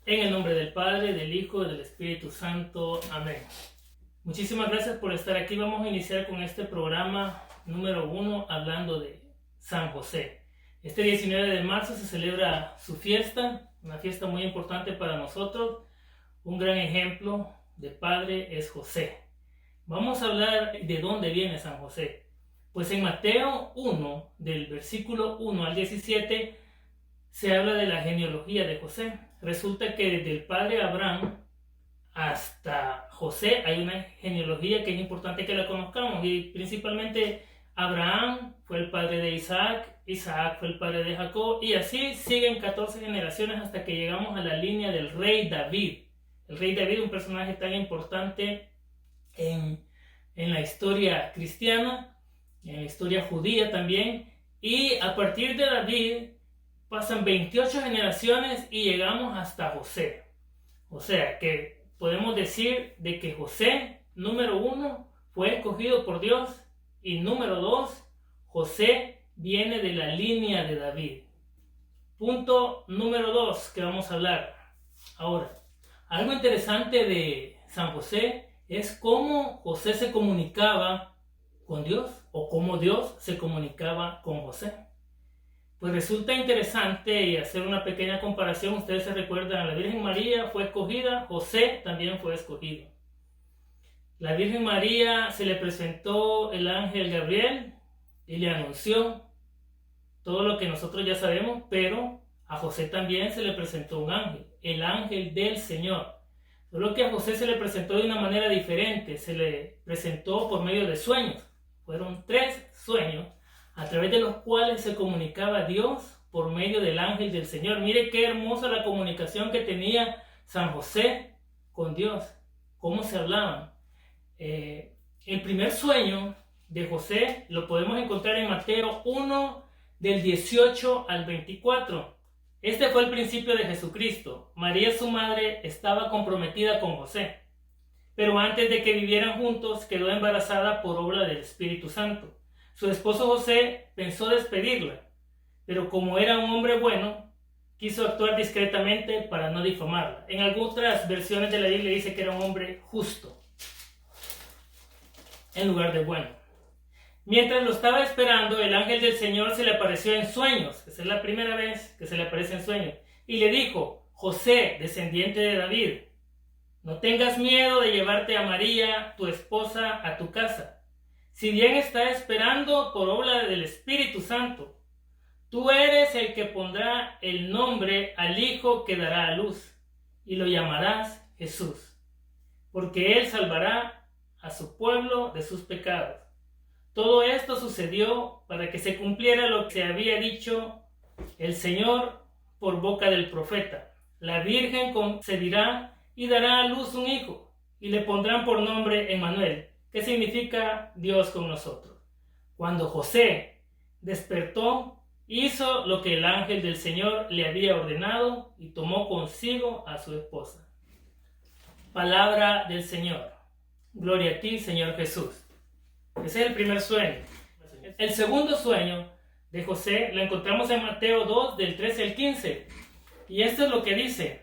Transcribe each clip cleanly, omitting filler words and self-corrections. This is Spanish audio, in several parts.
En el nombre del Padre, del Hijo y del Espíritu Santo. Amén. Muchísimas gracias por estar aquí. Vamos a iniciar con este programa número 1 hablando de San José. Este 19 de marzo se celebra su fiesta, una fiesta muy importante para nosotros. Un gran ejemplo de padre es José. Vamos a hablar de dónde viene San José. Pues en Mateo 1, del versículo 1 al 17, se habla de la genealogía de José. Resulta que desde el padre Abraham hasta José hay una genealogía que es importante que la conozcamos, y principalmente Abraham fue el padre de Isaac, Isaac fue el padre de Jacob, y así siguen 14 generaciones hasta que llegamos a la línea del rey David. El rey David, un personaje tan importante en la historia cristiana, en la historia judía también, y a partir de David pasan 28 generaciones y llegamos hasta José. O sea que podemos decir de que José, número 1, fue escogido por Dios, y número 2, José viene de la línea de David. Punto número 2 que vamos a hablar ahora. Algo interesante de San José es cómo José se comunicaba con Dios, o cómo Dios se comunicaba con José. Pues resulta interesante y hacer una pequeña comparación. Ustedes se recuerdan, la Virgen María fue escogida, José también fue escogido. La Virgen María se le presentó el ángel Gabriel y le anunció todo lo que nosotros ya sabemos, pero a José también se le presentó un ángel, el ángel del Señor. Solo que a José se le presentó de una manera diferente, se le presentó por medio de sueños. Fueron 3 sueños a través de los cuales se comunicaba Dios por medio del ángel del Señor. Mire qué hermosa la comunicación que tenía San José con Dios, cómo se hablaban. El primer sueño de José lo podemos encontrar en Mateo 1, del 18 al 24. Este fue el principio de Jesucristo. María, su madre, estaba comprometida con José, pero antes de que vivieran juntos quedó embarazada por obra del Espíritu Santo. Su esposo José pensó despedirla, pero como era un hombre bueno, quiso actuar discretamente para no difamarla. En algunas versiones de la Biblia dice que era un hombre justo, en lugar de bueno. Mientras lo estaba esperando, el ángel del Señor se le apareció en sueños. Esa es la primera vez que se le aparece en sueños. Y le dijo: José, descendiente de David, no tengas miedo de llevarte a María, tu esposa, a tu casa. Si bien está esperando por obra del Espíritu Santo, tú eres el que pondrá el nombre al hijo que dará a luz, y lo llamarás Jesús, porque él salvará a su pueblo de sus pecados. Todo esto sucedió para que se cumpliera lo que había dicho el Señor por boca del profeta: la Virgen concebirá y dará a luz un hijo, y le pondrán por nombre Emmanuel, que significa Dios con nosotros. Cuando José despertó, hizo lo que el ángel del Señor le había ordenado y tomó consigo a su esposa. Palabra del Señor. Gloria a ti, Señor Jesús. Ese es el primer sueño. El segundo sueño de José lo encontramos en Mateo 2, del 13 al 15. Y esto es lo que dice: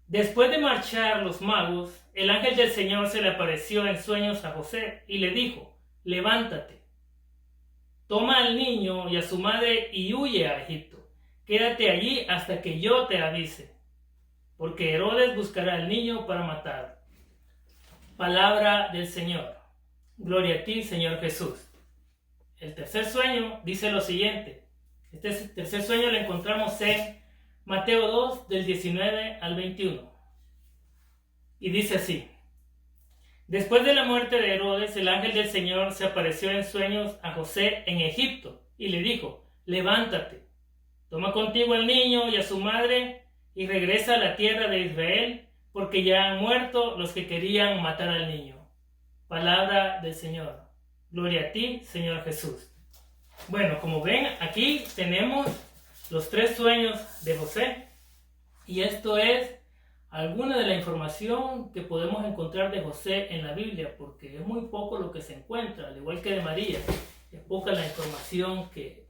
después de marchar los magos, el ángel del Señor se le apareció en sueños a José y le dijo: levántate, toma al niño y a su madre y huye a Egipto. Quédate allí hasta que yo te avise, porque Herodes buscará al niño para matarlo. Palabra del Señor. Gloria a ti, Señor Jesús. El tercer sueño dice lo siguiente. Este tercer sueño lo encontramos en Mateo 2, del 19 al 21. Y dice así: después de la muerte de Herodes, el ángel del Señor se apareció en sueños a José en Egipto y le dijo: levántate, toma contigo al niño y a su madre y regresa a la tierra de Israel, porque ya han muerto los que querían matar al niño. Palabra del Señor. Gloria a ti, Señor Jesús. Bueno, como ven, aquí tenemos los 3 sueños de José, y esto es alguna de la información que podemos encontrar de José en la Biblia, porque es muy poco lo que se encuentra, al igual que de María. Es poca la información que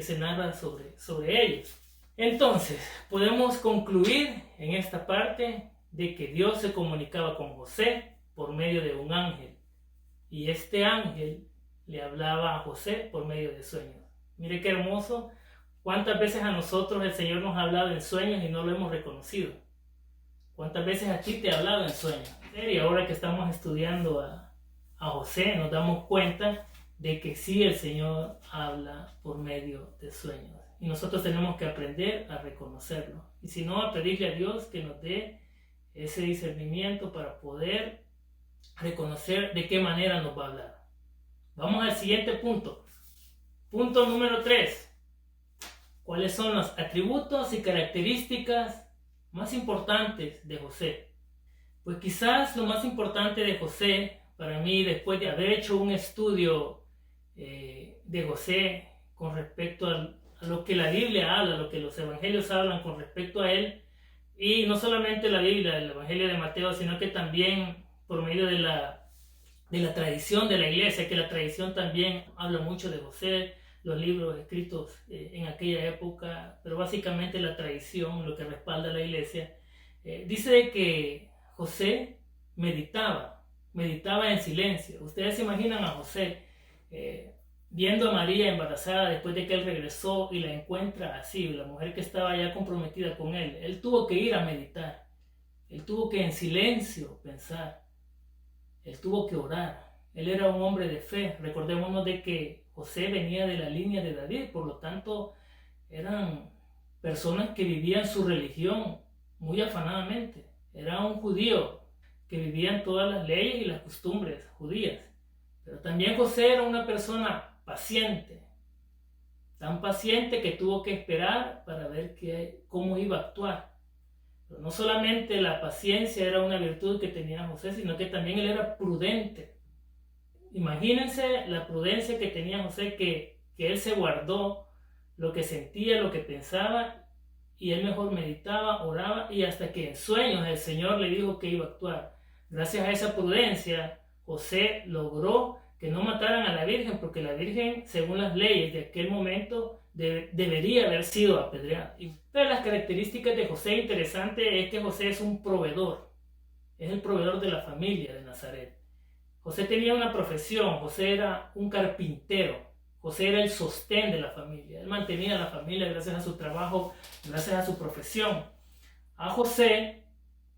se narra sobre ellos. Entonces, podemos concluir en esta parte de que Dios se comunicaba con José por medio de un ángel. Y este ángel le hablaba a José por medio de sueños. Mire qué hermoso. ¿Cuántas veces a nosotros el Señor nos ha hablado en sueños y no lo hemos reconocido? ¿Cuántas veces a ti te ha hablado en sueños? Y ahora que estamos estudiando a José, nos damos cuenta de que sí, el Señor habla por medio de sueños. Y nosotros tenemos que aprender a reconocerlo. Y si no, a pedirle a Dios que nos dé ese discernimiento para poder reconocer de qué manera nos va a hablar. Vamos al siguiente punto. Punto número 3. ¿Cuáles son los atributos y características más importantes de José? Pues quizás lo más importante de José, para mí, después de haber hecho un estudio de José con respecto a lo que la Biblia habla, lo que los evangelios hablan con respecto a él, y no solamente la Biblia, el evangelio de Mateo, sino que también por medio de la tradición de la iglesia, que la tradición también habla mucho de José, los libros escritos en aquella época, pero básicamente la tradición, lo que respalda la iglesia, dice que José meditaba en silencio. Ustedes se imaginan a José viendo a María embarazada después de que él regresó y la encuentra así, la mujer que estaba ya comprometida con él tuvo que ir a meditar, él tuvo que en silencio pensar, él tuvo que orar. Él era un hombre de fe. Recordémonos de que José venía de la línea de David, por lo tanto eran personas que vivían su religión muy afanadamente. Era un judío que vivía en todas las leyes y las costumbres judías. Pero también José era una persona paciente, tan paciente que tuvo que esperar para ver cómo iba a actuar. Pero no solamente la paciencia era una virtud que tenía José, sino que también él era prudente. Imagínense la prudencia que tenía José, que él se guardó lo que sentía, lo que pensaba, y él mejor meditaba, oraba, y hasta que en sueños el Señor le dijo que iba a actuar. Gracias a esa prudencia, José logró que no mataran a la Virgen, porque la Virgen, según las leyes de aquel momento, debería haber sido apedreada. Y una de las características de José interesante es que José es un proveedor, es el proveedor de la familia de Nazaret. José tenía una profesión, José era un carpintero, José era el sostén de la familia, él mantenía a la familia gracias a su trabajo, gracias a su profesión. A José,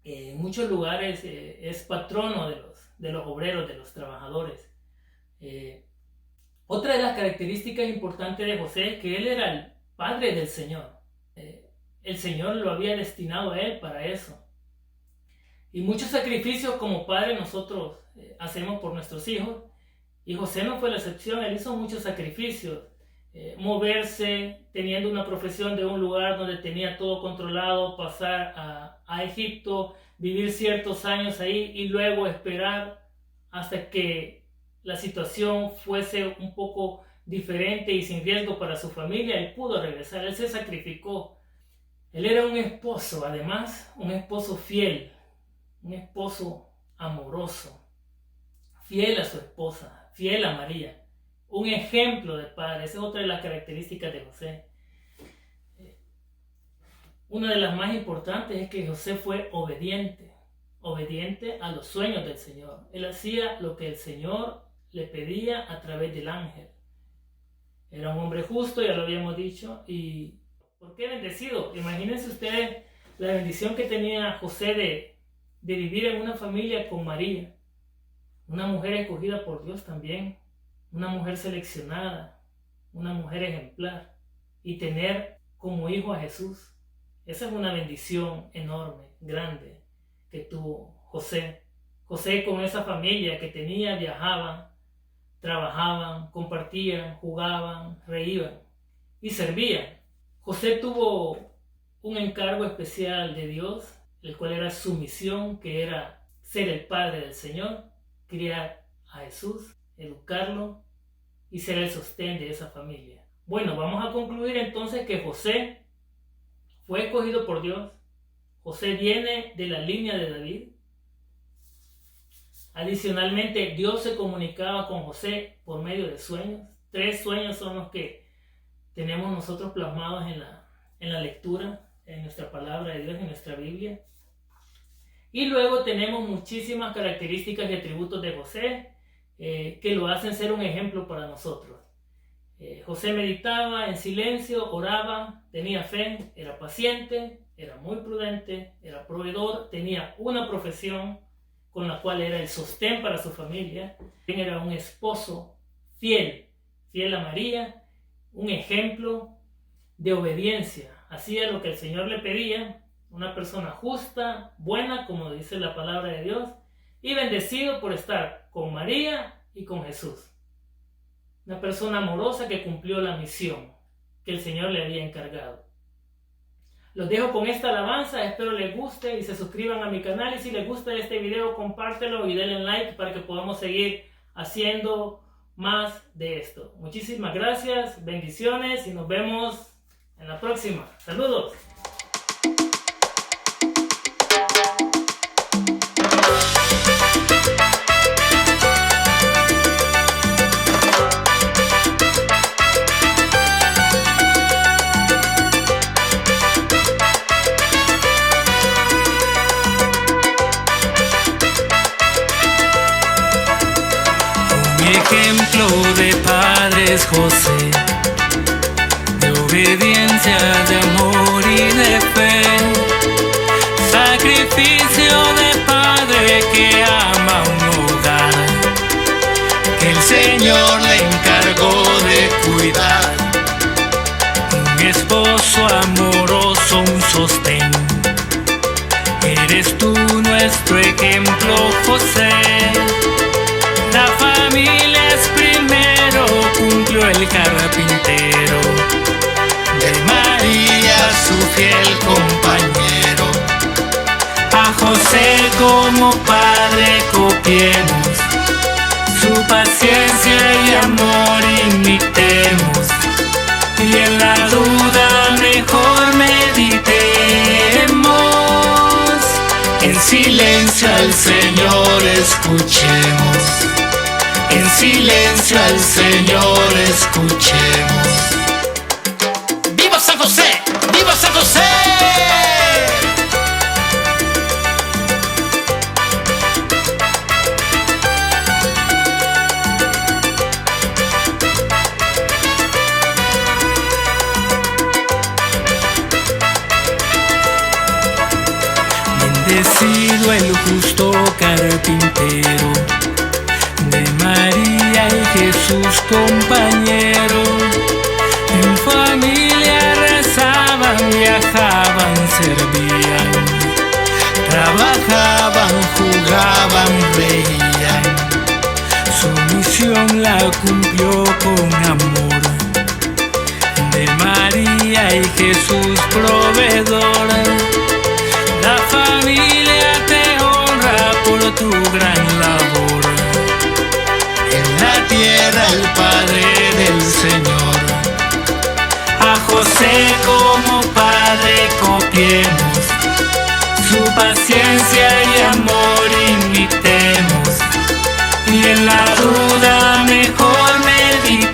en muchos lugares, es patrono de los obreros, de los trabajadores. Otra de las características importantes de José es que él era el padre del Señor. El Señor lo había destinado a él para eso. Y muchos sacrificios como padre nosotros hacemos por nuestros hijos. Y José no fue la excepción, él hizo muchos sacrificios. Moverse, teniendo una profesión de un lugar donde tenía todo controlado, pasar a Egipto, vivir ciertos años ahí y luego esperar hasta que la situación fuese un poco diferente y sin riesgo para su familia, él pudo regresar, él se sacrificó. Él era un esposo, además, un esposo fiel, un esposo amoroso, fiel a su esposa, fiel a María, un ejemplo de padre. Esa es otra de las características de José. Una de las más importantes es que José fue obediente a los sueños del Señor. Él hacía lo que el Señor le pedía a través del ángel. Era un hombre justo, ya lo habíamos dicho. ¿Y por qué bendecido? Imagínense ustedes la bendición que tenía José de vivir en una familia con María, una mujer escogida por Dios también, una mujer seleccionada, una mujer ejemplar, y tener como hijo a Jesús. Esa es una bendición enorme, grande, que tuvo José. José, con esa familia que tenía, viajaban, trabajaban, compartían, jugaban, reían y servían. José tuvo un encargo especial de Dios, el cual era su misión, que era ser el padre del Señor, criar a Jesús, educarlo y ser el sostén de esa familia. Bueno, vamos a concluir entonces que José fue escogido por Dios. José viene de la línea de David. Adicionalmente, Dios se comunicaba con José por medio de sueños. 3 sueños son los que tenemos nosotros plasmados en la lectura, en nuestra palabra de Dios, en nuestra Biblia. Y luego tenemos muchísimas características y atributos de José que lo hacen ser un ejemplo para nosotros. José meditaba en silencio, oraba, tenía fe, era paciente, era muy prudente, era proveedor, tenía una profesión con la cual era el sostén para su familia. Era un esposo fiel a María, un ejemplo de obediencia. Hacía lo que el Señor le pedía, una persona justa, buena, como dice la palabra de Dios, y bendecido por estar con María y con Jesús. Una persona amorosa que cumplió la misión que el Señor le había encargado. Los dejo con esta alabanza, espero les guste y se suscriban a mi canal, y si les gusta este video compártelo y denle like para que podamos seguir haciendo más de esto. Muchísimas gracias, bendiciones y nos vemos en la próxima. Saludos. Ejemplo de padre es José, de obediencia, de amor y de fe, sacrificio de padre que ama un hogar, que el Señor le encargó de cuidar, un esposo amoroso, un sostén. Eres tú nuestro ejemplo, José. La familia es primero, cumplió el carpintero, de María su fiel compañero. A José como padre copiemos, su paciencia y amor imitemos, y en la duda mejor meditemos. En silencio al Señor escuchemos. En silencio al Señor escuchemos. ¡Viva San José! ¡Viva San José! Bendecido el justo carpintero, de María y Jesús compañero. En familia rezaban, viajaban, servían, trabajaban, jugaban, reían. Su misión la cumplió con amor, de María y Jesús proveedor. La familia te honra por tu gran labor. En la tierra el Padre del Señor. A José como padre copiemos, su paciencia y amor imitemos, y en la duda mejor meditemos.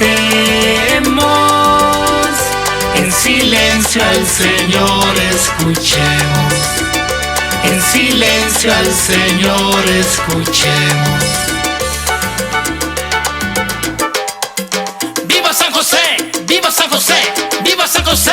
En silencio al Señor escuchemos. En silencio al Señor escuchemos. ¡Viva San José! ¡Viva San José! ¡Viva San José!